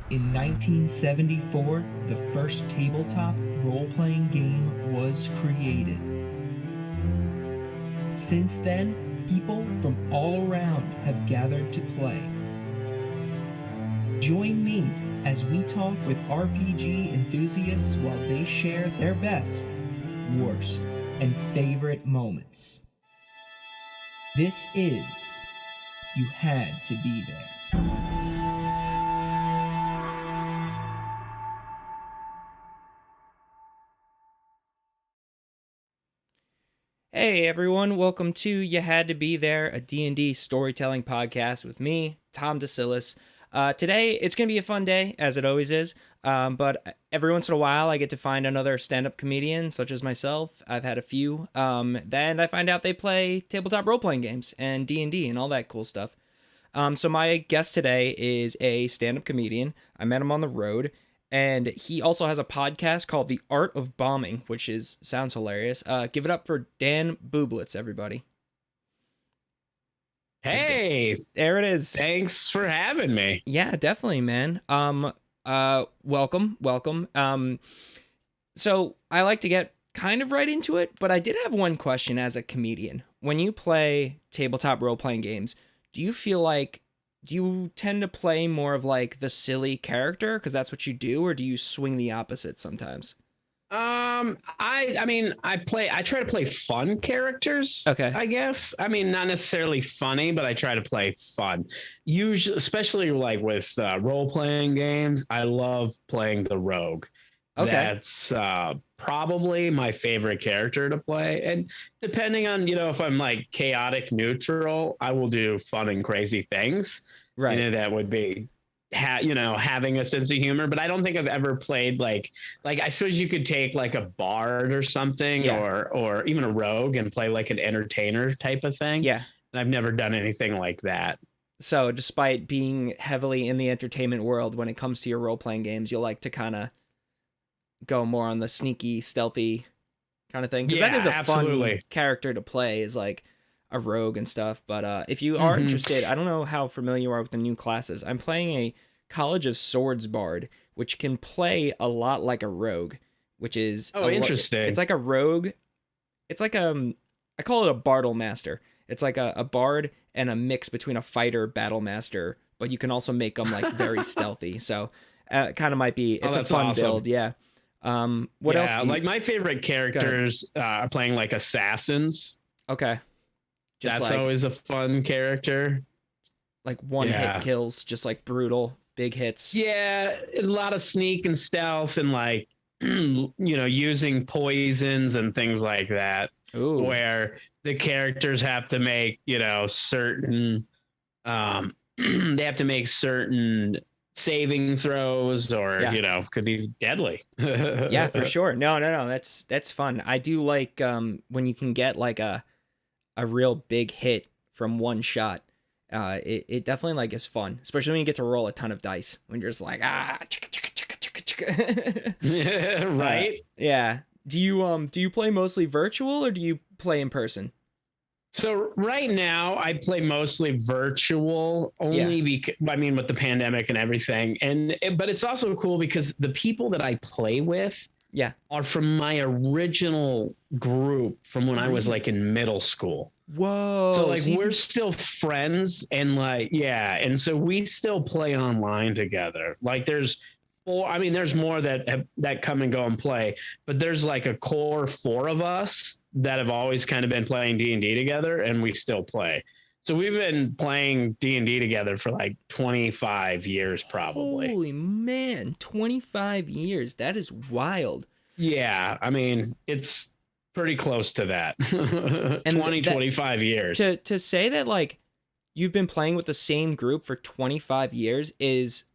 In 1974, the first tabletop role-playing game was created. Since then, people from all around have gathered to play. Join me as we talk with RPG enthusiasts while they share their best, worst, and favorite moments. This is You Had to Be There. Hey everyone, welcome to You Had to Be There, a D&D storytelling podcast with me, Tom DeSillis. Today, it's going to be a fun day, as it always is, but every once in a while I get to find another stand-up comedian, such as myself. I've had a few. Then I find out they play tabletop role-playing games and D&D and all that cool stuff. So my guest today is a stand-up comedian. I met him on the road. And he also has a podcast called The Art of Bombing, which sounds hilarious. Give it up for Dan Bublitz, everybody. Hey, there it is. Thanks for having me. Yeah, definitely, man. Welcome. So I like to get kind of right into it, but I did have one question as a comedian. When you play tabletop role-playing games, do you tend to play more of like the silly character because that's what you do, or do you swing the opposite sometimes? I try to play fun characters. Okay. I guess. I mean, not necessarily funny, but I try to play fun. Usually, especially like with role-playing games, I love playing the rogue. Okay. That's probably my favorite character to play. And depending on, if I'm like chaotic neutral, I will do fun and crazy things. Right. That would be, having a sense of humor. But I don't think I've ever played like I suppose you could take like a bard or something, or even a rogue and play like an entertainer type of thing. Yeah. And I've never done anything like that. So despite being heavily in the entertainment world, when it comes to your role-playing games, you like to kind of go more on the sneaky, stealthy kind of thing, because that is a fun character to play, is like a rogue and stuff. But if you are interested, I don't know how familiar you are with the new classes. I'm playing a College of Swords bard, which can play a lot like a rogue, which is interesting. It's like a rogue. It's like I call it a bardle master. It's like a bard and a mix between a fighter battle master, but you can also make them like very stealthy. So kind of might be, it's a fun build. Yeah. What else? Like my favorite characters are playing like assassins. Okay. That's always a fun character. Like one hit kills, just like brutal, big hits. Yeah. A lot of sneak and stealth and like, using poisons and things like that. Ooh. Where the characters have to make, certain, they have to make certain saving throws, or could be deadly. Yeah, for sure. No, that's fun. I do like when you can get like a real big hit from one shot. It definitely like is fun, especially when you get to roll a ton of dice, when you're just like yeah, right. Yeah. Do you play mostly virtual, or do you play in person? So right now I play mostly virtual, only because, with the pandemic and everything. But it's also cool because the people that I play with are from my original group from when I was like in middle school. Whoa. So like we're still friends, and and so we still play online together. Like there's more that come and go and play, but there's like a core 4 of us that have always kind of been playing D&D together, and we still play. So we've been playing D&D together for like 25 years, probably. Holy man, 25 years. That is wild. Yeah. I mean, it's pretty close to that. 25 years. To say that like you've been playing with the same group for 25 years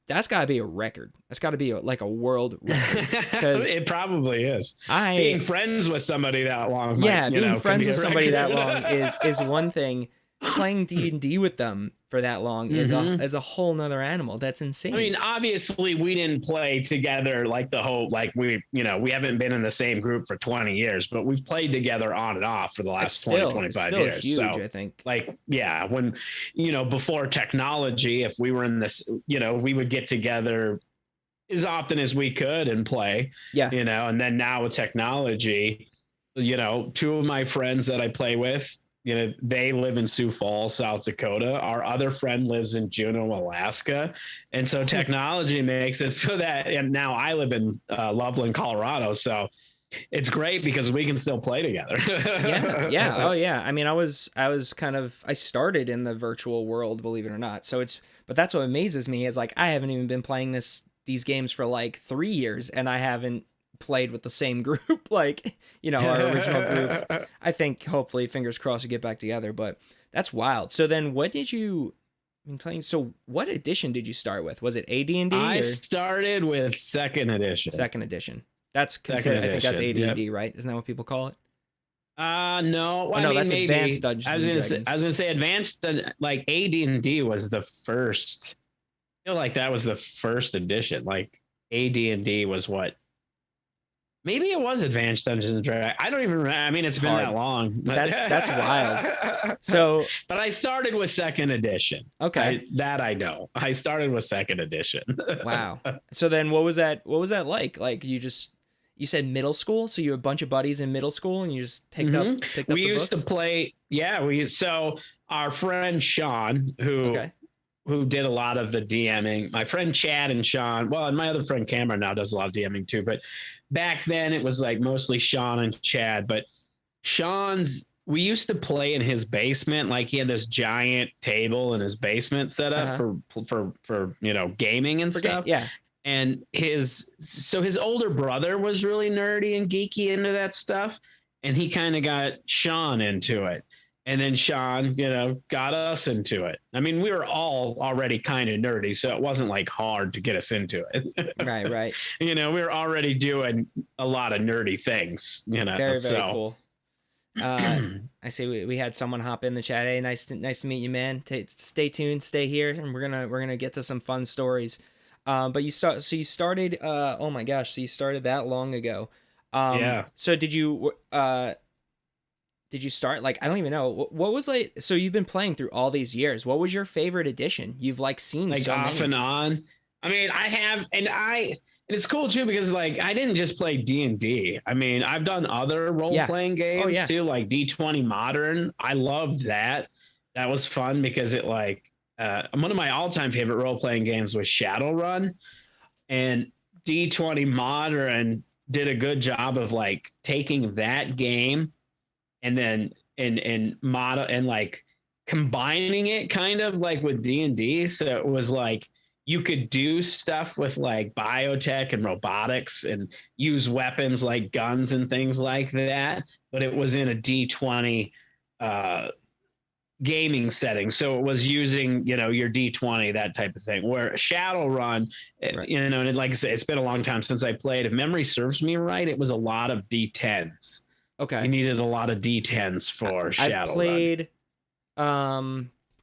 that's got to be a record. That's got to be like a world record. It probably is. Being friends with somebody that long. Being friends with somebody that long is one thing. Playing D&D with them for that long is a whole nother animal. That's insane. I mean, obviously we didn't play together like the whole, like we haven't been in the same group for 20 years, but we've played together on and off for the last 25 years. Huge, so I think. Like, when, before technology, if we were in this, we would get together as often as we could and play. Yeah. And then now with technology, two of my friends that I play with, they live in Sioux Falls, South Dakota. Our other friend lives in Juneau, Alaska. And so technology makes it so that, and now I live in Loveland, Colorado. So it's great because we can still play together. Yeah. Oh yeah. I mean, I started in the virtual world, believe it or not. But that's what amazes me is like, I haven't even been playing these games for like 3 years and I haven't played with the same group, like, our original group. I think hopefully, fingers crossed, we get back together, but that's wild. So then what did you playing? So what edition did you start with? Was it AD&D? I started with second edition. Second edition. That's considered, I think that's AD&D, yep. Right? Isn't that what people call it? No. Well, no, that's maybe Advanced Dungeons and Dragons. I was gonna say Advanced, like AD&D was the first. I feel like that was the first edition. Like AD&D was what? Maybe it was Advanced Dungeons and Dragons. I don't even remember. I mean, it's been that long. That's wild. So, but I started with second edition. Okay, I know. I started with second edition. Wow. So then, what was that? What was that like? Like you said middle school, so you had a bunch of buddies in middle school, and you just picked up. We used to play. Yeah, so our friend Sean, who did a lot of the DMing. My friend Chad and Sean. Well, and my other friend Cameron now does a lot of DMing too, but. Back then it was like mostly Sean and Chad, but we used to play in his basement. Like he had this giant table in his basement set up for gaming and stuff. Yeah. And his older brother was really nerdy and geeky into that stuff. And he kind of got Sean into it. And then Sean, got us into it. I mean, we were all already kind of nerdy, so it wasn't like hard to get us into it. Right. We were already doing a lot of nerdy things. Very cool. I see we had someone hop in the chat. Hey, nice to meet you, man. Stay tuned, stay here, and we're gonna get to some fun stories. But you started. Oh my gosh! So you started that long ago. Yeah. So did you start, like, I don't even know what was, like, so you've been playing through all these years. What was your favorite edition? You've like seen like so off many. And on. I mean, I have, and it's cool too, because like, I didn't just play D&D. I mean, I've done other role-playing games too, like D20 Modern. I loved that. That was fun because it like, one of my all-time favorite role-playing games was Shadowrun, and D20 Modern did a good job of like taking that game and then and model and like combining it kind of like with D&D. So it was like you could do stuff with like biotech and robotics and use weapons like guns and things like that, but it was in a D20 gaming setting. So it was using, your D20, that type of thing, where Shadowrun, right. And like I said, it's been a long time since I played. If memory serves me right, it was a lot of D10s. Okay. You needed a lot of D10s for Shadowrun. I've played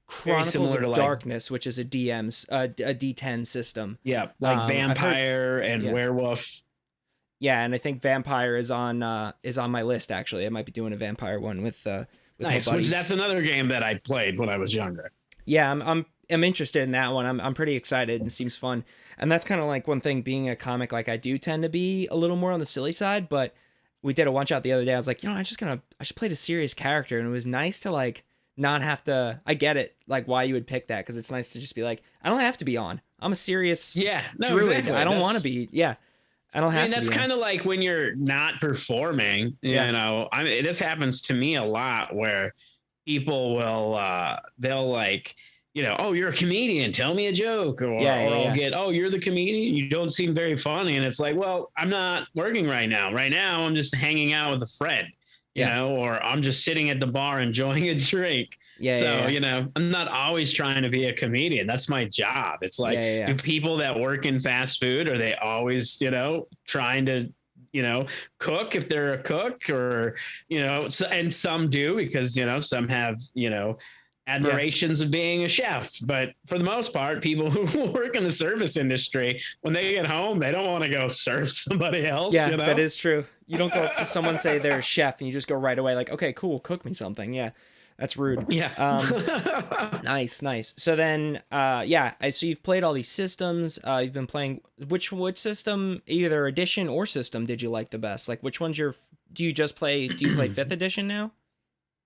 Chronicles of Darkness, which is a D10 system. Yeah, like Vampire and Werewolf. Yeah, and I think Vampire is on my list actually. I might be doing a Vampire one with nice, my buddies. Which that's another game that I played when I was younger. Yeah, I'm interested in that one. I'm pretty excited and it seems fun. And that's kind of like one thing, being a comic, like I do tend to be a little more on the silly side, but we did a one shot the other day. I was like, I just played a serious character, and it was nice to like not have to. I get it, like why you would pick that, because it's nice to just be like, I don't have to be on. I'm a serious druid. Exactly. I don't want to be. Yeah, I don't have. I mean, that's kind of like when you're not performing. I mean, this happens to me a lot where people will they'll like, oh, you're a comedian, tell me a joke, or I'll get, oh, you're the comedian, you don't seem very funny, and it's like, well, I'm not working right now I'm just hanging out with a friend, or I'm just sitting at the bar enjoying a drink. I'm not always trying to be a comedian. That's my job. It's like, do people that work in fast food, are they always trying to cook if they're a cook, or and some do, because some have admirations of being a chef, but for the most part, people who work in the service industry, when they get home, they don't want to go serve somebody else. That is true. You don't go up to someone, say they're a chef, and you just go right away like, okay, cool, cook me something. That's rude. Yeah. Nice. So then, so you've played all these systems. You've been playing which system, either edition or system, did you like the best? Like, which one's do you play fifth edition now?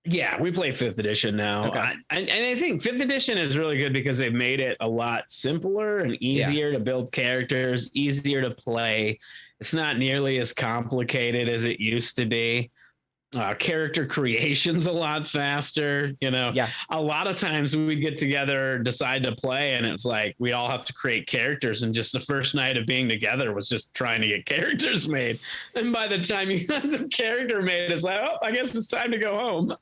Yeah, we play fifth edition now. Okay. And I think fifth edition is really good because they've made it a lot simpler and easier to build characters, easier to play. It's not nearly as complicated as it used to be. Character creation's a lot faster. A lot of times we'd get together, decide to play, and it's like we all have to create characters, and just the first night of being together was just trying to get characters made. And by the time you got the character made, it's like, oh, I guess it's time to go home.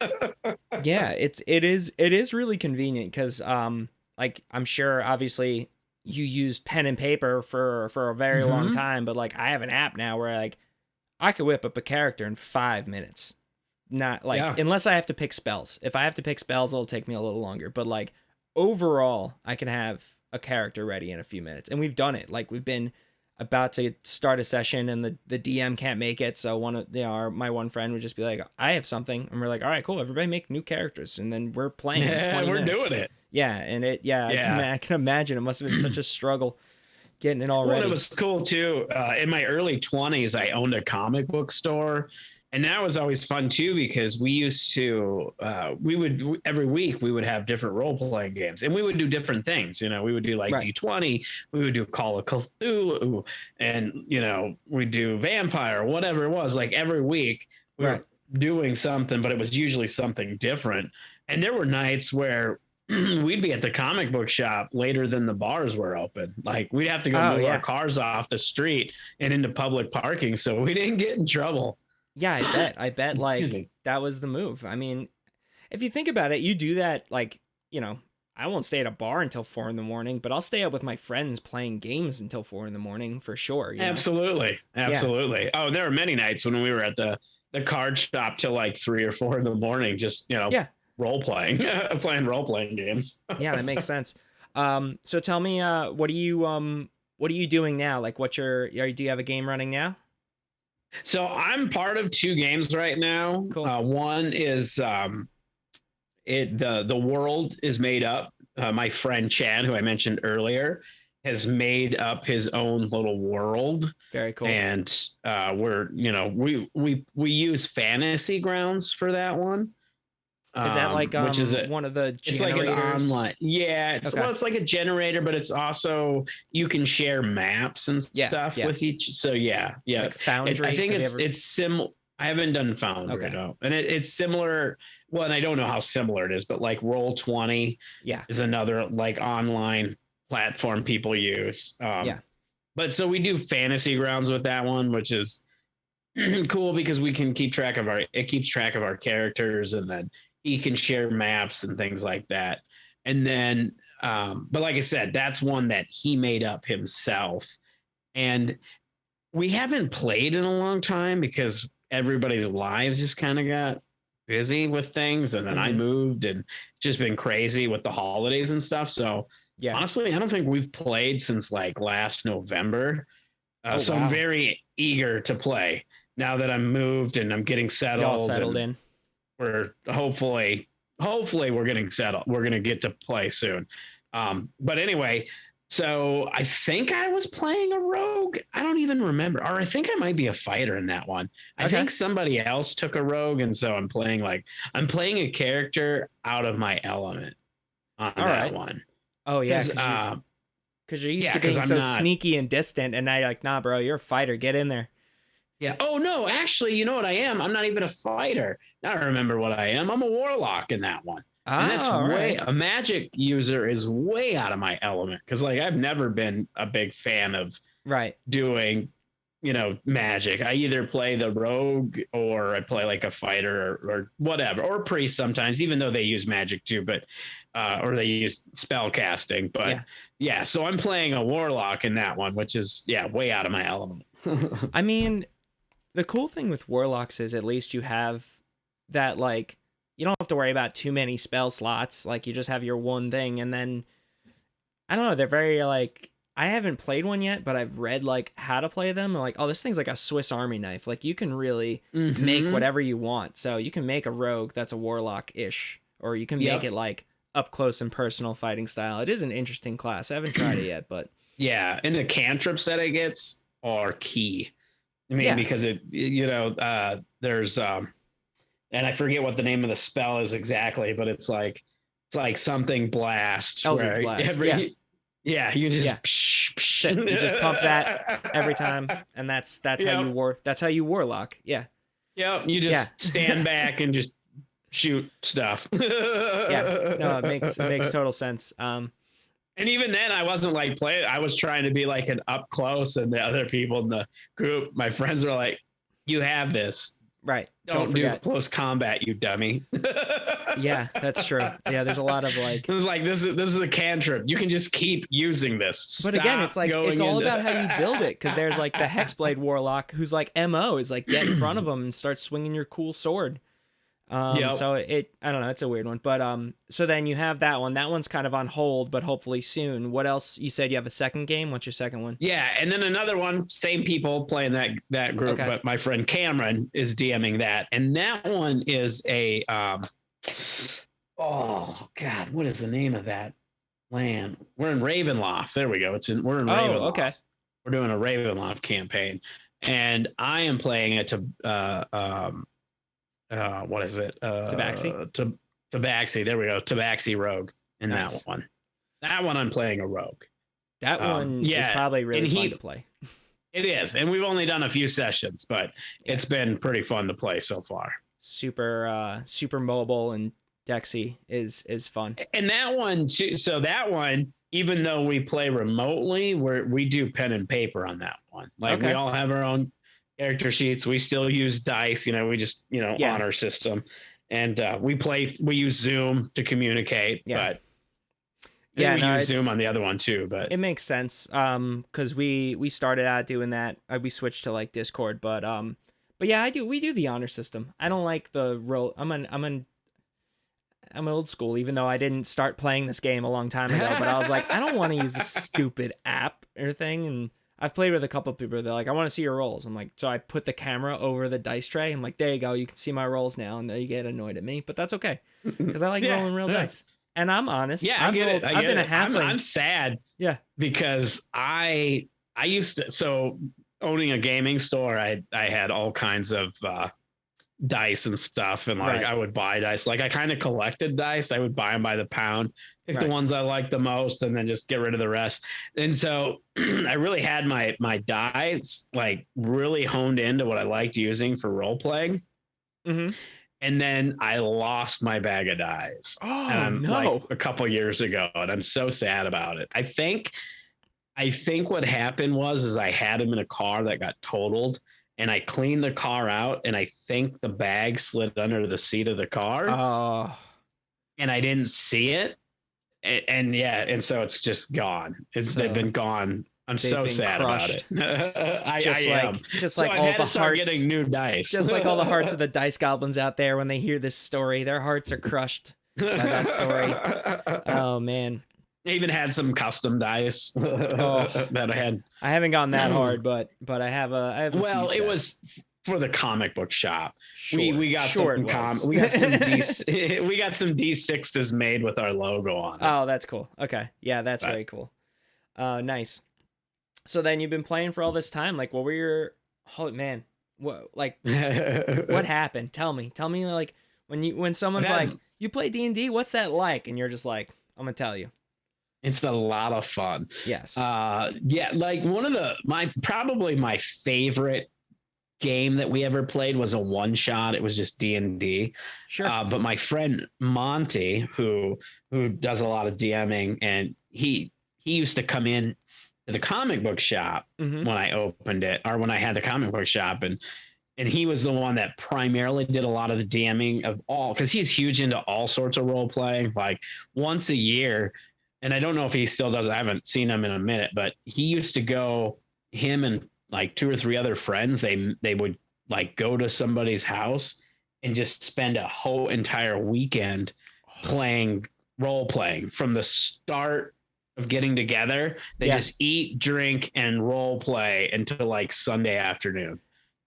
Yeah, it is really convenient because like I'm sure obviously you used pen and paper for a very long time, but like I have an app now where like I could whip up a character in 5 minutes. Not like unless I have to pick spells. If I have to pick spells, it'll take me a little longer. But like overall, I can have a character ready in a few minutes. And we've done it. Like we've been about to start a session and the DM can't make it. So my one friend would just be like, I have something. And we're like, all right, cool. Everybody make new characters. And then we're playing. Yeah, we're doing it. Yeah. And I can imagine it must have been such a struggle getting it all ready. Well, it was cool too. In my early 20s, I owned a comic book store. And that was always fun too, because we used to, every week we would have different role-playing games, and we would do different things. We would do like D20, we would do Call of Cthulhu, and, we'd do Vampire, whatever it was. Like every week we were doing something, but it was usually something different. And there were nights where we'd be at the comic book shop later than the bars were open. Like we'd have to go move our cars off the street and into public parking so we didn't get in trouble. Yeah, I bet like that was the move. I mean, if you think about it, you do that like, I won't stay at a bar until 4 a.m, but I'll stay up with my friends playing games until 4 a.m. for sure. Absolutely. Yeah. Oh, there were many nights when we were at the card shop till like 3 or 4 a.m, just, role playing, playing role playing games. Yeah, that makes sense. So tell me, what are you doing now? Like do you have a game running now? So I'm part of 2 games right now. Cool. One is the world is made up. My friend Chad, who I mentioned earlier, has made up his own little world. Very cool. And we use Fantasy Grounds for that one. Is that like which is one of the generators? It's like an online. Yeah, it's like a generator, but it's also you can share maps and stuff with each. So yeah. Like Foundry. I think it's similar. I haven't done Foundry, no. And it's similar. Well, and I don't know how similar it is, but like Roll20 is another like online platform people use. But so we do Fantasy Grounds with that one, which is cool because we can keeps track of our characters, and then he can share maps and things like that. And then, but like I said, that's one that he made up himself. And we haven't played in a long time because everybody's lives just kind of got busy with things. And then I moved, and it's just been crazy with the holidays and stuff. So honestly, I don't think we've played since like last November. So I'm very eager to play now that I'm moved and I'm getting settled. Y'all settled in. We're hopefully we're getting settled. We're going to get to play soon. But anyway, so I think I was playing a rogue. I don't even remember. Or I think I might be a fighter in that one. I think somebody else took a rogue. And so I'm playing a character out of my element on that one. Oh yeah. Because you're used to being so sneaky and distant. And now you're like, nah, bro, you're a fighter. Get in there. Yeah. Oh, no, actually, you know what I am? I'm not even a fighter. Now I remember what I am. I'm a warlock in that one. And that's a magic user is way out of my element. Because like I've never been a big fan of doing, magic. I either play the rogue or I play like a fighter or whatever, or priest sometimes, even though they use magic too, but or they use spell casting. But so I'm playing a warlock in that one, which is way out of my element. I mean, the cool thing with warlocks is at least you have that, like, you don't have to worry about too many spell slots. Like, you just have your one thing, and then I don't know, they're very like, I haven't played one yet, but I've read like how to play them. I'm like, oh, this thing's like a Swiss Army knife. Like, you can really make whatever you want. So you can make a rogue that's a warlock-ish or you can make it like up close and personal fighting style. It is an interesting class. I haven't tried it yet, but yeah, and the cantrips that it gets are key. I mean, because it, there's and I forget what the name of the spell is exactly, but it's like something blast. Eldritch Blast. You just you just pump that every time, and that's how you warlock. Yeah. Yep. You just stand back and just shoot stuff. Yeah. No, it makes total sense. And even then, I wasn't like playing. I was trying to be like an up close, and the other people in the group, my friends, were like, "You have this, right? Don't do close combat, you dummy." Yeah, that's true. Yeah, there's a lot of like. It was like this is a cantrip. You can just keep using this. But again, it's like it's all about how you build it, because there's like the Hexblade Warlock who's like MO is like get in front of them and start swinging your cool sword. So I don't know, it's a weird one, but so then you have that one. That one's kind of on hold, but hopefully soon. What else? You said you have a second game. What's your second one? Yeah, and then another one, same people playing that group, but my friend Cameron is DMing that, and that one is a oh god, what is the name of that land? We're in Ravenloft. There we go. We're in Ravenloft. Okay. We're doing a Ravenloft campaign, and I am playing it to what is it? Tabaxi? Tabaxi. There we go. Tabaxi Rogue in that one. That one I'm playing a Rogue. That one is probably really fun to play. It is. And we've only done a few sessions, but it's been pretty fun to play so far. Super mobile and Dexy is fun. And that one, so that one, even though we play remotely, we do pen and paper on that one. Like we all have our own character sheets. We still use dice, we just, honor system, and we use Zoom to communicate, but we use Zoom on the other one too, but it makes sense. Cause we started out doing that. We switched to like Discord, but yeah, we do the honor system. I don't like the role. I'm old school, even though I didn't start playing this game a long time ago, but I was like, I don't want to use a stupid app or thing. And I've played with a couple of people. They're like, I want to see your rolls. I'm like, so I put the camera over the dice tray. I'm like, there you go. You can see my rolls now. And they get annoyed at me, but that's okay. Because I like rolling real dice. And I'm honest. Yeah, I get it. I've been a halfling. I'm sad. Yeah. Because I used to, so owning a gaming store, I had all kinds of dice and stuff. And like, I would buy dice. Like I kind of collected dice. I would buy them by the pound. Pick the ones I like the most and then just get rid of the rest. And so I really had my dice like really honed into what I liked using for role playing. Mm-hmm. And then I lost my bag of dice. Oh, no. Like a couple years ago, and I'm so sad about it. I think what happened was I had them in a car that got totaled, and I cleaned the car out, and I think the bag slid under the seat of the car. Oh. And I didn't see it. And so it's just gone. They've been gone. I'm so sad crushed. About it. I am. Just like all the hearts getting new dice. Just like all the hearts of the dice goblins out there when they hear this story, their hearts are crushed by that story. Oh man. I even had some custom dice that I had. I haven't gone that hard, but I have a well, it was for the comic book shop. Sure, we got some we got some we got some D6s made with our logo on it. Oh, that's cool. Okay. Yeah, that's very cool. Nice. So then you've been playing for all this time. Like, what were your what happened? Tell me like when someone's like, you play D&D, what's that like? And you're just like, I'm gonna tell you. It's a lot of fun. Yes. Like one of probably my favorite game that we ever played was a one shot. It was just D&D. Sure. But my friend Monty, who does a lot of DMing, and he used to come in to the comic book shop when I opened it, or when I had the comic book shop, and he was the one that primarily did a lot of the DMing of all, because he's huge into all sorts of role playing, like once a year. And I don't know if he still does. I haven't seen him in a minute, but he used to go, him and like 2 or 3 other friends, they would like go to somebody's house and just spend a whole entire weekend playing role playing from the start of getting together. They just eat, drink, and role play until like Sunday afternoon.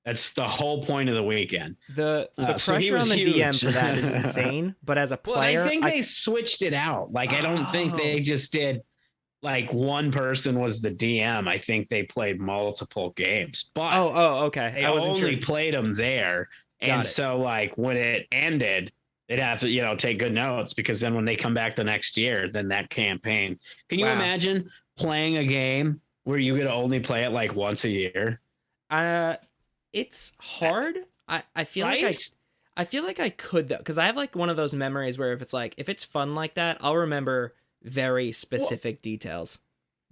That's the whole point of the weekend. The So he pressure on was the huge. DM for that is insane. But as a player, well, I think they switched it out. Like, I don't think they just did like one person was the DM. I think they played multiple games. But okay. They I wasn't only sure. played them there. And so, like, when it ended, they'd have to, take good notes, because then when they come back the next year, then that campaign. Can you imagine playing a game where you could only play it like once a year? It's hard. I feel like I feel like I could, though, because I have like one of those memories where if it's fun like that, I'll remember very specific details.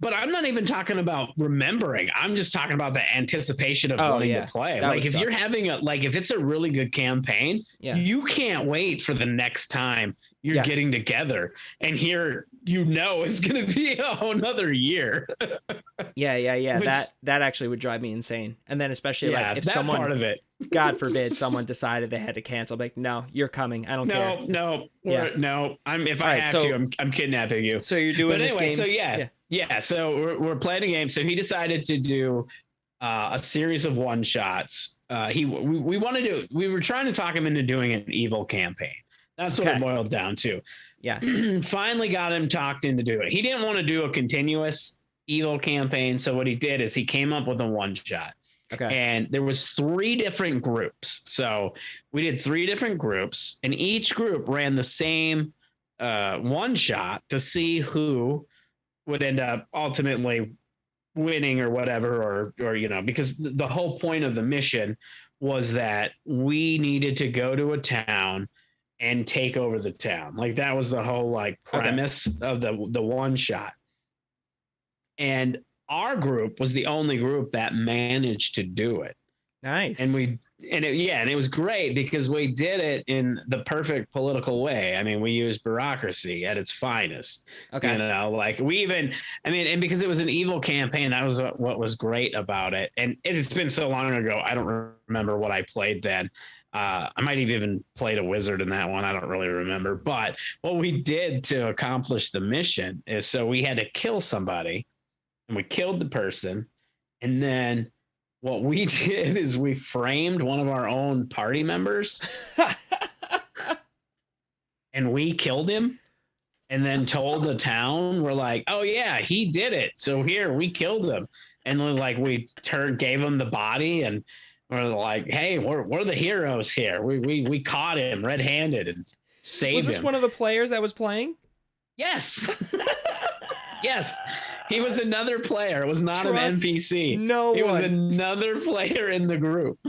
But I'm not even talking about remembering. I'm just talking about the anticipation of wanting to play. Like, if you're having if it's a really good campaign, you can't wait for the next time you're getting together. And here, it's going to be another year. Yeah. That actually would drive me insane. And then especially if that someone, part of it, God forbid, someone decided they had to cancel, like, no, you're coming. I don't care. No. If I have to, I'm kidnapping you. So you're doing this game. So so we're playing a game. So he decided to do a series of one shots. We were trying to talk him into doing an evil campaign. That's what it boiled down to. Yeah. Finally got him talked into doing it. He didn't want to do a continuous evil campaign. So what he did is he came up with a one shot. Okay. And there was 3 different groups. So we did 3 different groups, and each group ran the same one shot to see who would end up ultimately winning or whatever, or because the whole point of the mission was that we needed to go to a town and take over the town. Like, that was the whole premise of the one shot. And our group was the only group that managed to do it. Nice. And it was great because we did it in the perfect political way. I mean, we used bureaucracy at its finest. Okay. And because it was an evil campaign, that was what was great about it. And it's been so long ago, I don't remember what I played then. I might have even played a wizard in that one. I don't really remember. But what we did to accomplish the mission is, so we had to kill somebody, and we killed the person. And then what we did is we framed one of our own party members and we killed him, and then told the town, we're like, oh yeah, he did it. So here, we killed him. And then we gave him the body, and we're like, hey, we're the heroes here. We caught him red-handed and saved him. Was this one of the players that was playing? Yes. Yes. He was another player. It was not an NPC. It was another player in the group.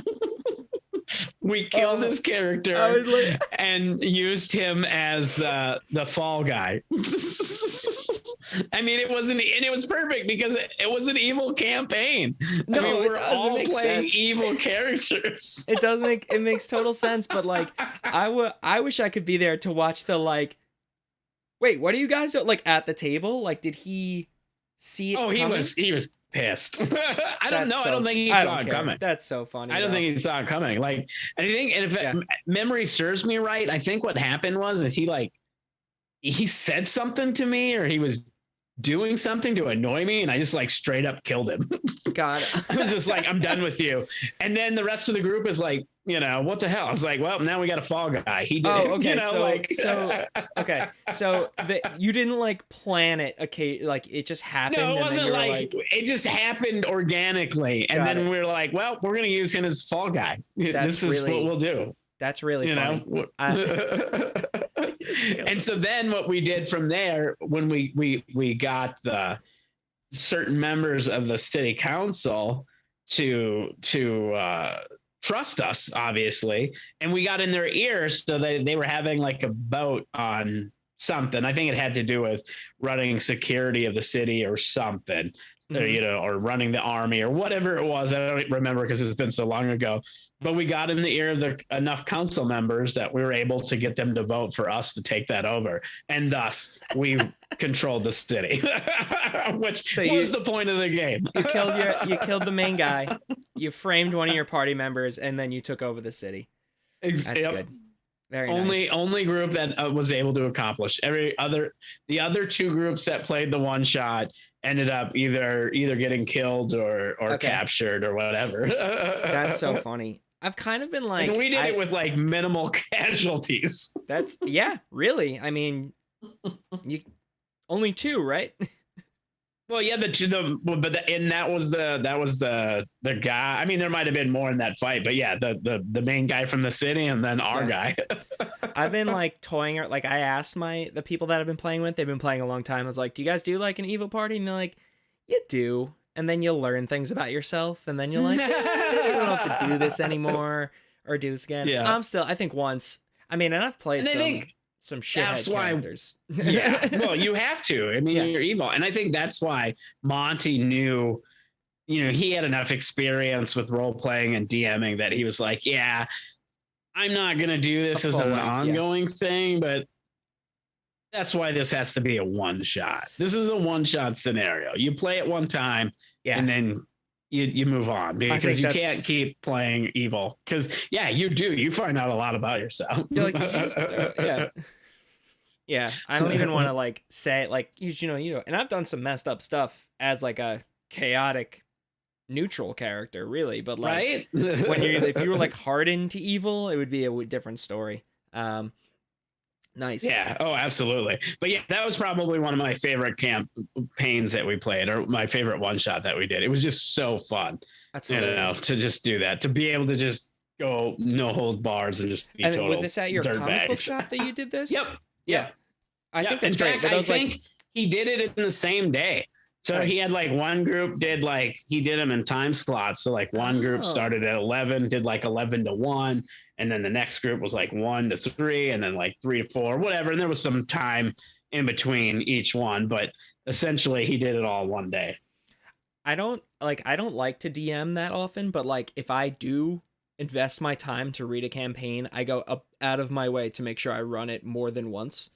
We killed his character and used him as the fall guy. I mean, it was perfect because it was an evil campaign. We're all playing evil characters. It makes total sense. But I wish I could be there to watch the wait, what do you guys do? At the table? Did he see it coming? He was pissed. I don't know. I don't think he saw it coming. That's so funny. I don't think he saw it coming. And if memory serves me right, I think what happened was he said something to me, or he was doing something to annoy me, and I just straight up killed him. God. I was just I'm done with you. And then the rest of the group is what the hell? I was well, now we got a fall guy. He did it. Okay. So you didn't plan it. Okay, it just happened. No, it wasn't it just happened organically, and then we're well, we're gonna use him as fall guy. This is what we'll do. That's really funny. And so then what we did from there, when we got the certain members of the city council to trust us, obviously, and we got in their ears, so they were having a vote on something. I think it had to do with running security of the city or something, or running the army or whatever it was. I don't remember because it's been so long ago. But we got in the ear of enough council members that we were able to get them to vote for us to take that over, and thus we controlled the city, which was the point of the game. You killed the main guy. You framed one of your party members, and then you took over the city. That's good. Very only nice. only group that was able to accomplish. The other two groups that played the one shot ended up either getting killed or captured or whatever. That's so funny. I've kind of been like, and we did it with like minimal casualties. That's really. I mean, you only 2, right? Well, yeah, that was the guy. I mean, there might have been more in that fight, but yeah, the main guy from the city, and then our guy. I've been like toying, like I asked the people that I've been playing with. They've been playing a long time. I was like, "Do you guys do like an evil party?" And they're like, "You do." And then you'll learn things about yourself, and then you're like, maybe I don't have to do this anymore or do this again. Yeah. I think once. I mean, and I've played some shithead characters. Yeah, well, you have to. I mean, you're evil, and I think that's why Monty knew. He had enough experience with role playing and DMing that he was like, "Yeah, I'm not gonna do this as an ongoing thing, but." That's why this has to be a one shot. This is a one shot scenario. You play it one time, and then you move on because you can't keep playing evil. Because you do. You find out a lot about yourself. You're like, yeah. I don't even want to like say like and I've done some messed up stuff as like a chaotic neutral character, really. But like, right? if you were like hardened to evil, it would be a different story. Nice. Yeah. Oh, absolutely. But yeah, that was probably one of my favorite campaigns that we played, or my favorite one shot that we did. It was just so fun. That's to just do that, to be able to just go no hold bars and just be total. Was this at your comic book shop that you did this? Yep. Yeah. I think that's great. I think he did it in the same day. So he had like one group he did them in time slots. So like one group started at 11, did like 11 to 1. And then the next group was like 1 to 3, and then like 3 to 4, whatever. And there was some time in between each one, but essentially he did it all one day. I don't like to DM that often, but like if I do invest my time to read a campaign, I go up out of my way to make sure I run it more than once.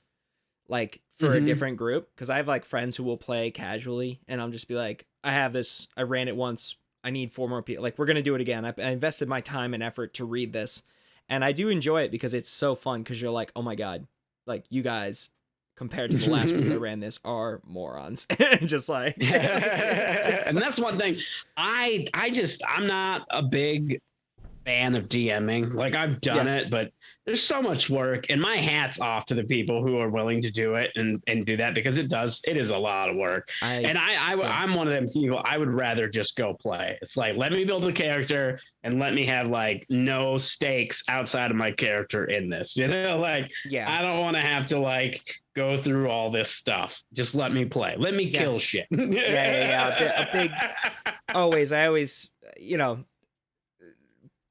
Like for a different group, because I have like friends who will play casually, and I'm just be like, I have this, I ran it once, I need 4 more people, like we're gonna do it again. I invested my time and effort to read this, and I do enjoy it because it's so fun, because you're like, oh my god, like you guys compared to the last group that ran this are morons. Just like and that's one thing I'm not a big fan of DMing. Like I've done it, but there's so much work, and my hat's off to the people who are willing to do it and do that, because it is a lot of work. I'm one of them people. I would rather just go play. It's like, let me build a character and let me have like no stakes outside of my character in this, I don't want to have to like go through all this stuff. Just let me play. Let me kill shit. A big always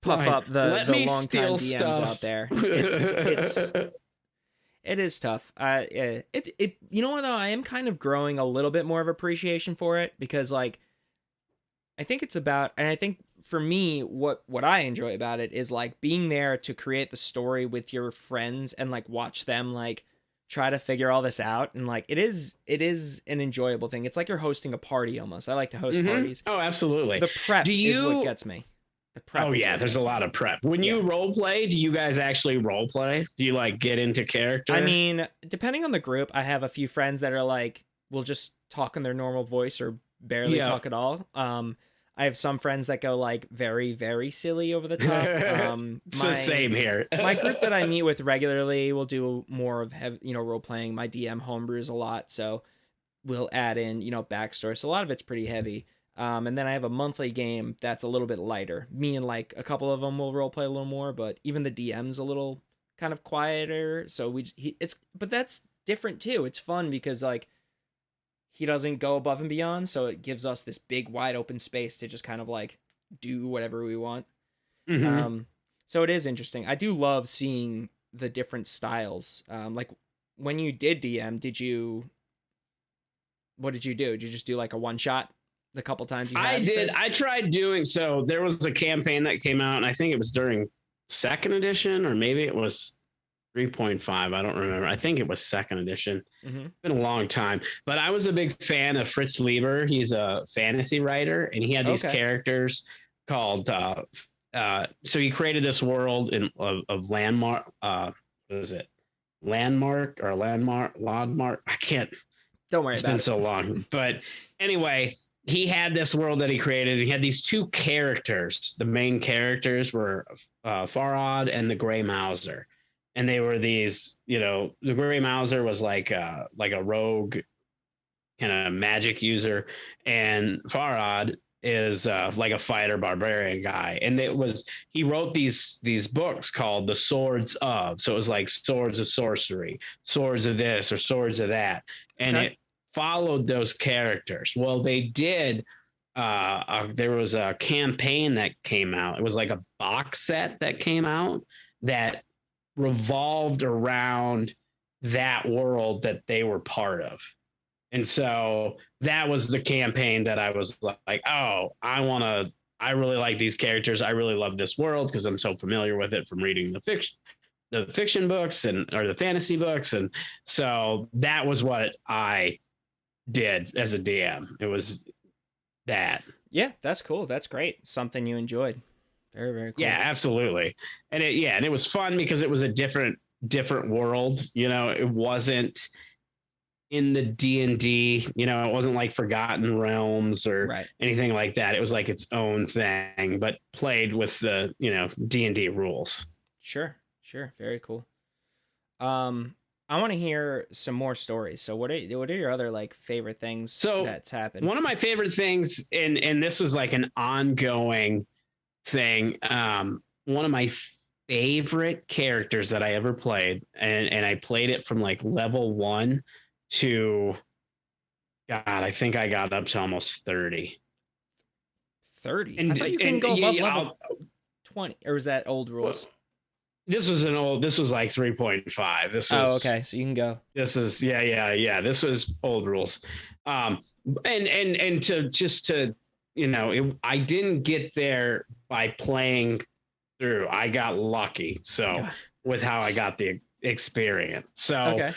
puff up the long time DMs out there. It is tough. You know what though? I am kind of growing a little bit more of appreciation for it, because like I think it's about, and I think for me, what I enjoy about it is like being there to create the story with your friends and like watch them like try to figure all this out, and like it is an enjoyable thing. It's like you're hosting a party almost. I like to host parties. Oh, absolutely. The prep is what gets me. There's a lot of prep. When you role play, do you guys actually role play? Do you like get into character? I mean, depending on the group, I have a few friends that are like, will just talk in their normal voice or barely talk at all. I have some friends that go like very, very silly over the top. It's the same here. My group that I meet with regularly will do more of role playing. My DM homebrews a lot, so we'll add in backstory. So a lot of it's pretty heavy. And then I have a monthly game that's a little bit lighter. Me and like a couple of them will role play a little more, but even the DM's a little kind of quieter. So but that's different too. It's fun because like he doesn't go above and beyond, so it gives us this big wide open space to just kind of like do whatever we want. So it is interesting. I do love seeing the different styles. Like when you did DM, what did you do? Did you just do like a one shot? The couple times you had? I did. I tried doing so. There was a campaign that came out, and I think it was during 2nd edition, or maybe it was 3.5. I don't remember. I think it was 2nd edition. It's been a long time, but I was a big fan of Fritz Lieber. He's a fantasy writer, and he had these characters called. So he created this world of landmark. what is it? Landmark. I can't. Don't worry It's about been it. so long. But anyway, he had this world that he created. He had these two characters. The main characters were Farad and the Grey Mouser. And they were these, the Grey Mouser was like a rogue kind of magic user. And Farad is like a fighter barbarian guy. And he wrote these books called The Swords of. So it was like swords of sorcery, swords of this or swords of that. And it followed those characters. Well, they did. There was a campaign that came out. It was like a box set that came out that revolved around that world that they were part of. And so that was the campaign that I was like, oh, I really like these characters. I really love this world because I'm so familiar with it from reading the fiction books or the fantasy books. And so that was what I did as a DM. It was that. Yeah, that's cool. That's great. Something you enjoyed. Very, very cool. Yeah, absolutely. And it was fun because it was a different world. It wasn't in the D&D, it wasn't like Forgotten Realms or anything like that. It was like its own thing, but played with the, D&D rules. Sure. Very cool. I want to hear some more stories. So what are your other like favorite things that's happened? One of my favorite things, and this was like an ongoing thing. One of my favorite characters that I ever played, and I played it from like level 1 to, God, I think I got up to almost 30. 30? I thought you can go above level 20, or was that old rules? This was like 3.5. This was, okay, so you can go. This is this was old rules. And to I didn't get there by playing through. I got lucky. So with how I got the experience. So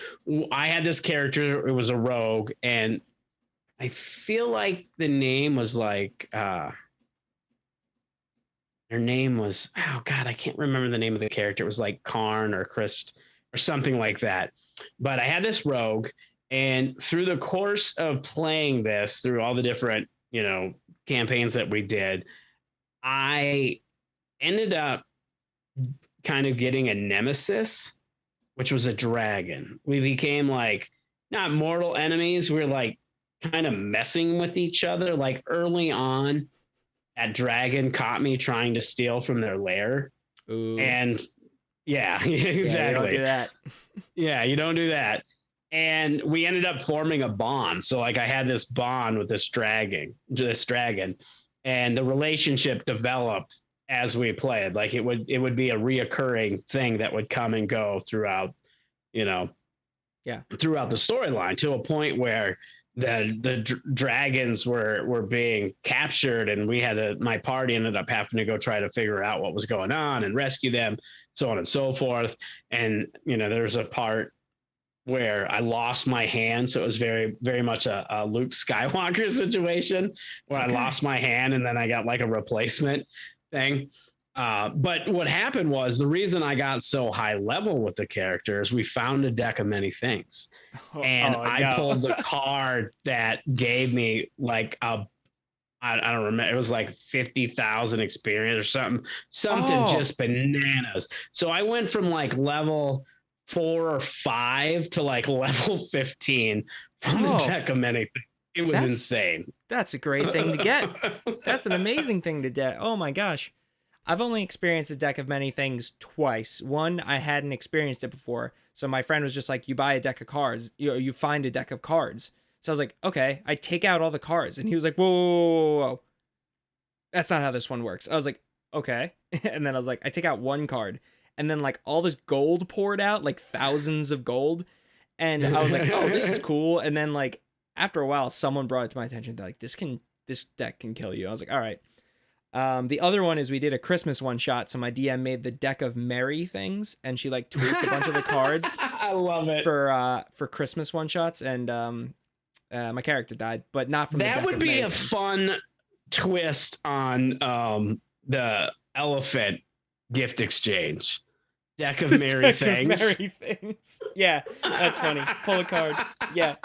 I had this character. It was a rogue, and I feel like the name was like her name was, oh God, I can't remember the name of the character. It was like Karn or Christ or something like that. But I had this rogue, and through the course of playing this, through all the different campaigns that we did, I ended up kind of getting a nemesis, which was a dragon. We became like not mortal enemies. We were like kind of messing with each other. Like early on, that dragon caught me trying to steal from their lair. Ooh. And yeah, exactly. You don't do that. Yeah, you don't do that. And we ended up forming a bond. So like I had this bond with this dragon, and the relationship developed as we played. Like it would be a reoccurring thing that would come and go throughout, throughout the storyline, to a point where the dragons were being captured, and my party ended up having to go try to figure out what was going on and rescue them, so on and so forth. And there's a part where I lost my hand. So it was very, very much a Luke Skywalker situation where I lost my hand and then I got like a replacement thing. But what happened was, the reason I got so high level with the characters, we found a deck of many things. I pulled a card that gave me like I don't remember. It was like 50,000 experience or something just bananas. So I went from like level 4 or 5 to like level 15 from the deck of many things. It was insane. That's a great thing to get. That's an amazing thing to get. Oh my gosh. I've only experienced a deck of many things twice. One, I hadn't experienced it before. So my friend was just like, you buy a deck of cards, you find a deck of cards. So I was like, okay, I take out all the cards. And he was like, whoa. That's not how this one works. I was like, okay. And then I was like, I take out one card. And then like all this gold poured out, like thousands of gold. And I was like, oh, this is cool. And then like after a while, someone brought it to my attention. They're like, this deck can kill you. I was like, all right. The other one is we did a Christmas one shot. So my DM made the deck of merry things, and she like tweaked a bunch of the cards. I love it for Christmas one shots. And my character died, but not from that. The deck would of be merry a things. fun twist on the elephant gift exchange. deck of merry things. Merry things. Yeah, that's funny. Pull a card. Yeah.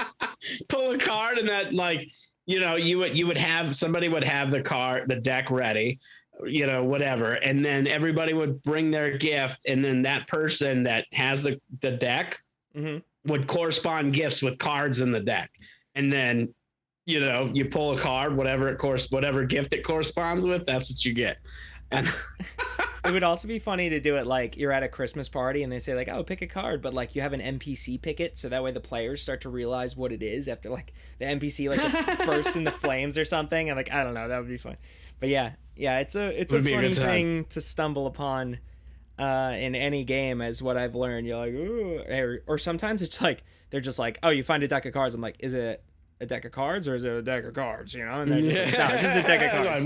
Pull a card, and that, like, you know, you would have somebody would have the deck ready, you know, whatever, and then everybody would bring their gift, and then that person that has the deck would correspond gifts with cards in the deck, and then, you know, you pull a card, whatever gift it corresponds with, that's what you get. And it would also be funny to do it like you're at a Christmas party and they say like, oh, pick a card, but like you have an NPC pick it, so that way the players start to realize what it is after like the NPC like bursts into flames or something, and like, I don't know, that would be fun. But yeah, it's a funny thing to stumble upon in any game, as what I've learned. You're like, ooh, or sometimes it's like they're just like, oh, you find a deck of cards. I'm like, is it a deck of cards or is it a deck of cards? You know, and they're just like, no, it's just a deck of cards.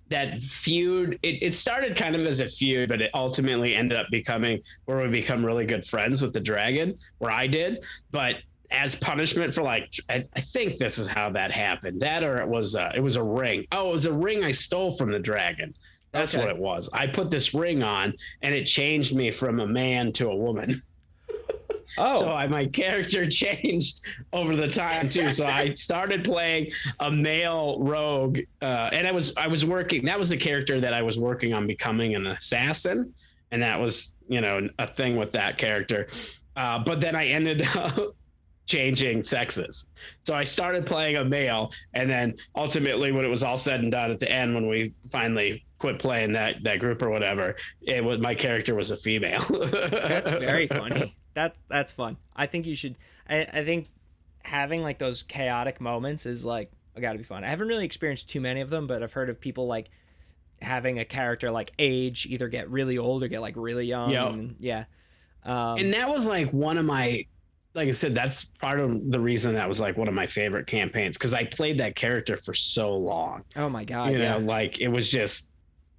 That feud, it started kind of as a feud, but it ultimately ended up becoming where we become really good friends with the dragon, where I did, but as punishment for, like, I think this is how that happened. That, or it was a ring. Oh, it was a ring I stole from the dragon. That's what it was. I put this ring on, and it changed me from a man to a woman. Oh, so my character changed over the time too. So I started playing a male rogue, and I was working. That was the character that I was working on becoming an assassin, and that was, you know, a thing with that character. But then I ended up changing sexes. So I started playing a male, and then ultimately, when it was all said and done at the end, when we finally quit playing that group or whatever, my character was a female. That's very funny. That's fun. I think you should. I think having like those chaotic moments is like gotta be fun. I haven't really experienced too many of them, but I've heard of people like having a character like age, either get really old or get like really young. Yep. And that was like one of my, like I said, that's part of the reason that was like one of my favorite campaigns, because I played that character for so long. Oh my god! You know, like it was just,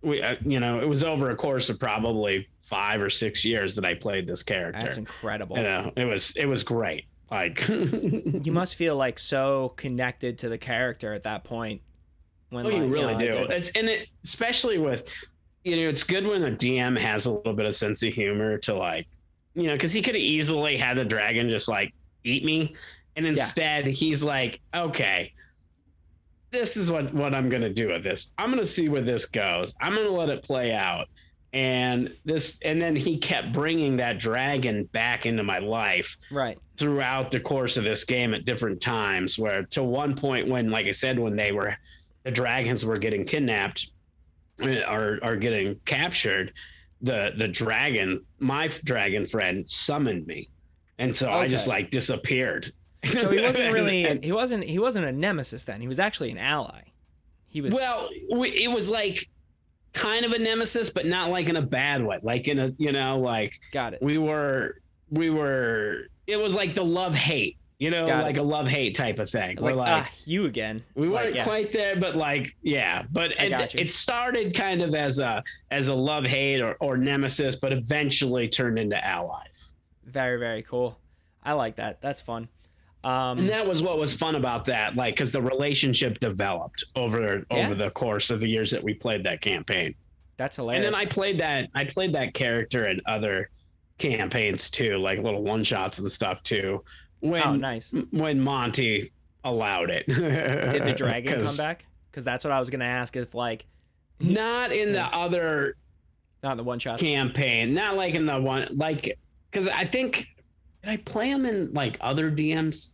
you know, it was over a course of probably 5 or 6 years that I played this character. That's incredible. You know, it was great. Like, you must feel like so connected to the character at that point. When you really do. Especially with, you know, it's good when a DM has a little bit of sense of humor to, like, you know, because he could have easily had the dragon just like eat me, and instead he's like, okay, this is what I'm going to do with this. I'm going to see where this goes. I'm going to let it play out. And then he kept bringing that dragon back into my life throughout the course of this game at different times, where to one point when, like I said, when the dragons were getting kidnapped or getting captured, the dragon, my dragon friend, summoned me. And so I just like disappeared. So he wasn't really, he wasn't a nemesis then. He was actually an ally. It was like kind of a nemesis, but not like in a bad way. Like in a, you know, like, got it. We were, it was like the love-hate, you know, like a love-hate type of thing. We're like, you again. We weren't quite there, but like, yeah, but it started kind of as a love-hate or nemesis, but eventually turned into allies. Very, very cool. I like that. That's fun. And that was what was fun about that, like, because the relationship developed over the course of the years that we played that campaign. That's hilarious. And then I played that character in other campaigns too, like little one shots and stuff too. When Monty allowed it. Did the dragon come back? Because that's what I was gonna ask. If like, not in the other, not in the one shot campaign, not like in the one, like, because I think, did I play him in like other DMs?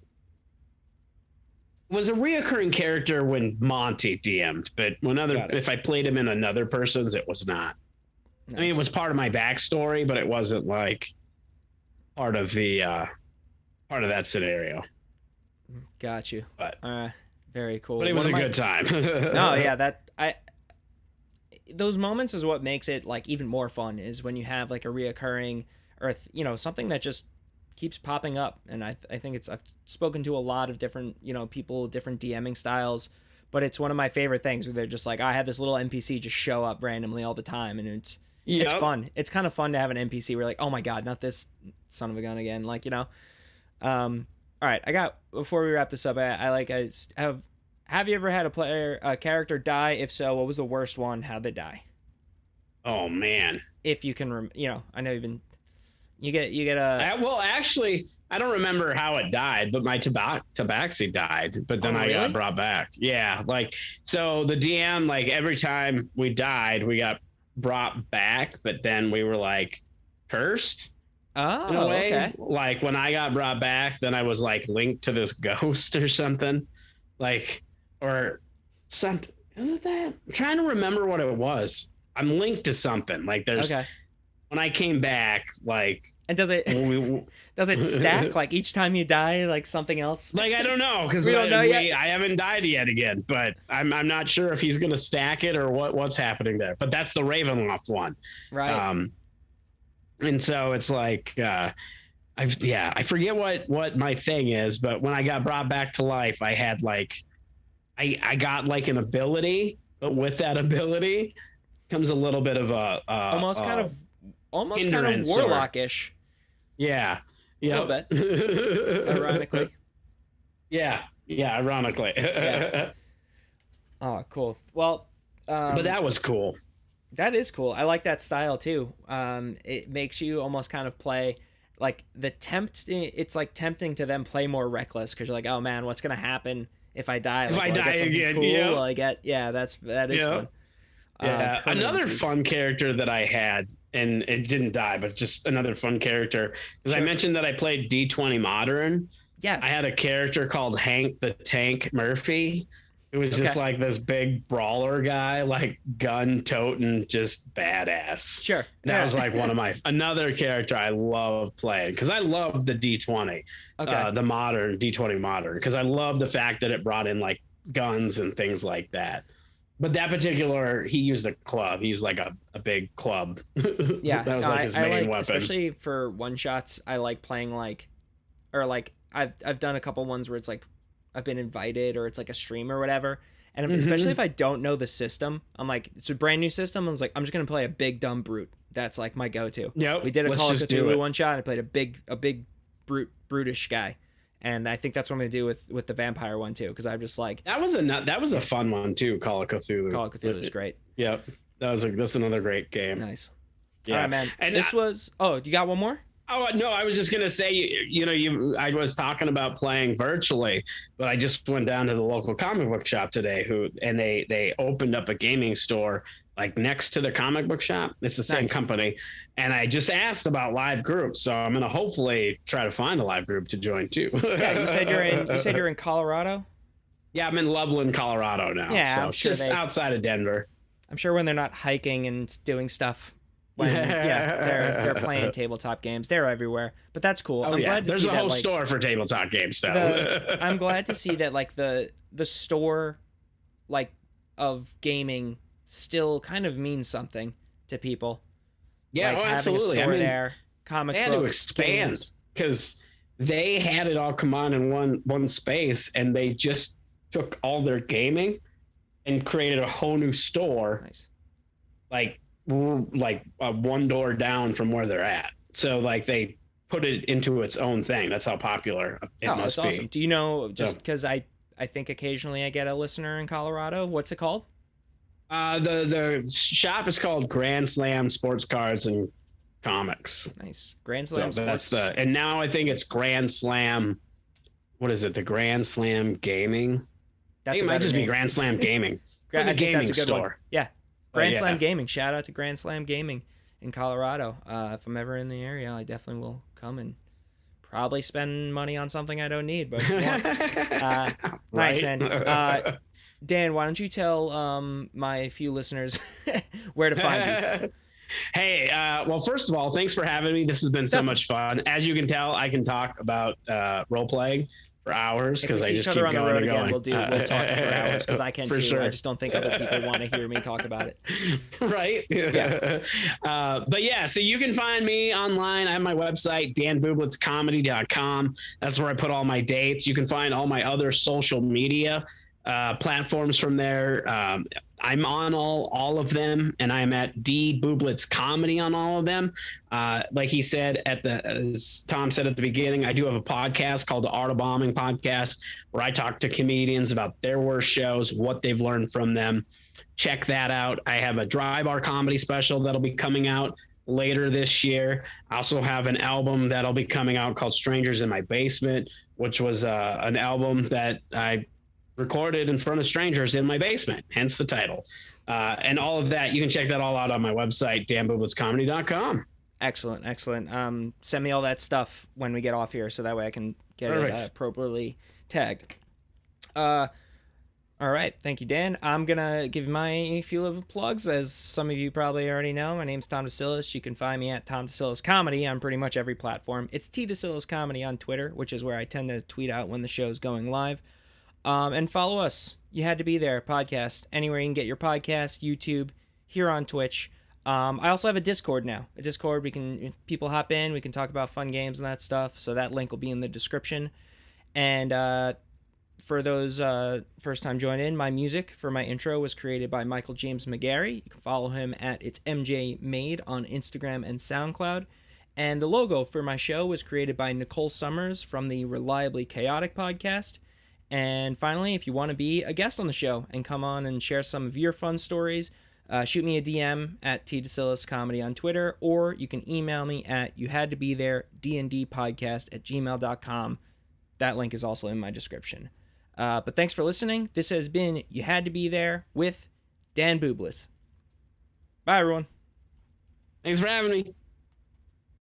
It was a reoccurring character when Monty DM'd, but if I played him in another person's, it was not. Nice. I mean, it was part of my backstory, but it wasn't like part of that scenario. Got you. But very cool. But it was a good time. No, yeah, those moments is what makes it like even more fun, is when you have like a reoccurring or you know, something that just keeps popping up. And I think I've spoken to a lot of different, you know, people, different DMing styles, but it's one of my favorite things where they're just like, I had this little NPC just show up randomly all the time, and it's fun. It's kind of fun to have an NPC where like, oh my god, not this son of a gun again, like, you know. All right, before we wrap this up, I have have you ever had a character die? If so, what was the worst one? How'd they die? Oh man. If you can, I know you get a. Well, actually, I don't remember how it died, but my tabaxi died, but then I got brought back. Yeah. Like, so the DM, like every time we died, we got brought back, but then we were like cursed. Oh, in a way. Okay. Like when I got brought back, then I was like linked to this ghost or something, like, or something. Is it that? I'm trying to remember what it was. I'm linked to something. Like there's when I came back, like, and does it stack like each time you die, like something else? Like I don't know because I haven't died yet again, but I'm not sure if he's gonna stack it or what's happening there. But that's the Ravenloft one, right? And so it's like, I forget what my thing is, but when I got brought back to life, I had like, I got like an ability, but with that ability comes a little bit of a almost kind of warlockish. Yeah. A little bit. Ironically. Yeah. Ironically. Yeah. Oh, cool. Well, but that was cool. That is cool. I like that style too. It makes you almost kind of play like it's like tempting to then play more reckless because you're like, oh man, what's gonna happen if I die? Like, if I die again, cool? Yeah. Will I get? Yeah, that is fun. Yeah, another fun character that I had, and it didn't die, but just another fun character because I mentioned that I played D20 Modern. Yes, I had a character called Hank the Tank Murphy. It was just like this big brawler guy, like gun toting, just badass. Sure. That was like another character I love playing because I love the D20, the modern D20 Modern, because I love the fact that it brought in like guns and things like that. But that particular, he used a club. He's like a big club. Yeah. That was like his main weapon. Especially for one shots, I like playing I've done a couple ones where it's like, I've been invited or it's like a stream or whatever. And especially if I don't know the system, I'm like, it's a brand new system. I was like, I'm just going to play a big dumb brute. That's like my go-to. Yep. We did a Call of Cthulhu one shot. And I played a big brutish guy. And I think that's what I'm going to do with the vampire one too. Cause I'm just like, that was a fun one too. Call of Cthulhu. Call of Cthulhu is great. Yep. That's another great game. Nice. Yeah. All right, man. And you got one more? Oh, no, I was just going to say, I was talking about playing virtually, but I just went down to the local comic book shop today and they opened up a gaming store like next to the comic book shop. It's the same company. And I just asked about live groups. So I'm going to hopefully try to find a live group to join too. Yeah. You said you're in Colorado. Yeah. I'm in Loveland, Colorado now. Yeah. So I'm sure just outside of Denver. I'm sure when they're not hiking and doing stuff, they're playing tabletop games. They're everywhere, but that's cool. I'm glad to see that. There's a whole store for tabletop games stuff. I'm glad to see that like the store like of gaming still kind of means something to people. Yeah, like, absolutely. Having a store there, comic books, they had to expand because they had it all combined in one space, and they just took all their gaming and created a whole new store. Nice. Like one door down from where they're at. So like they put it into its own thing. That's how popular it must be. Awesome. Do you know, just because I think occasionally I get a listener in Colorado, what's it called? The shop is called Grand Slam Sports Cards and Comics. Nice. Grand Slam Sports. And now I think it's Grand Slam. What is it? The Grand Slam Gaming? I think it might just be Grand Slam Gaming. I think gaming that's a good store. one. Yeah. Grand Slam Gaming. Shout out to Grand Slam Gaming in Colorado. If I'm ever in the area, I definitely will come and probably spend money on something I don't need. But nice, man. Dan, why don't you tell my few listeners where to find you? Hey, well, first of all, thanks for having me. This has been so much fun. As you can tell, I can talk about role playing for hours because I just keep going and going. We'll talk for hours because I can too. Sure. I just don't think other people want to hear me talk about it. Right? Yeah. But yeah, so you can find me online. I have my website, danbublitzcomedy.com. That's where I put all my dates. You can find all my other social media platforms from there. I'm on all of them, and I'm at D Bublitz Comedy on all of them. Like he said as Tom said at the beginning, I do have a podcast called the Art of Bombing Podcast, where I talk to comedians about their worst shows, what they've learned from them. Check that out. I have a dry bar comedy special that'll be coming out later this year. I also have an album that'll be coming out called Strangers in My Basement, which was an album that I recorded in front of strangers in my basement, hence the title. And all of that, you can check that all out on my website, danbublitzcomedy.com. Excellent. Send me all that stuff when we get off here, so that way I can get it appropriately tagged. All right, thank you, Dan. I'm gonna give my few little plugs. As some of you probably already know, my name's Tom DeSillis. You can find me at Tom DeSillis Comedy on pretty much every platform. It's T DeSillis Comedy on Twitter, which is where I tend to tweet out when the show's going live. And follow us. You Had to Be There podcast anywhere you can get your podcast, YouTube, here on Twitch. I also have a Discord now. A Discord people hop in. We can talk about fun games and that stuff. So that link will be in the description. And for those first time joining in, my music for my intro was created by Michael James McGarry. You can follow him at It's MJ Made on Instagram and SoundCloud. And the logo for my show was created by Nicole Summers from the Reliably Chaotic Podcast. And finally, if you want to be a guest on the show and come on and share some of your fun stories, shoot me a DM at TDesillis Comedy on Twitter, or you can email me at youhadtobethere@gmail.com. That link is also in my description. But thanks for listening. This has been You Had to Be There with Dan Bublitz. Bye, everyone. Thanks for having me.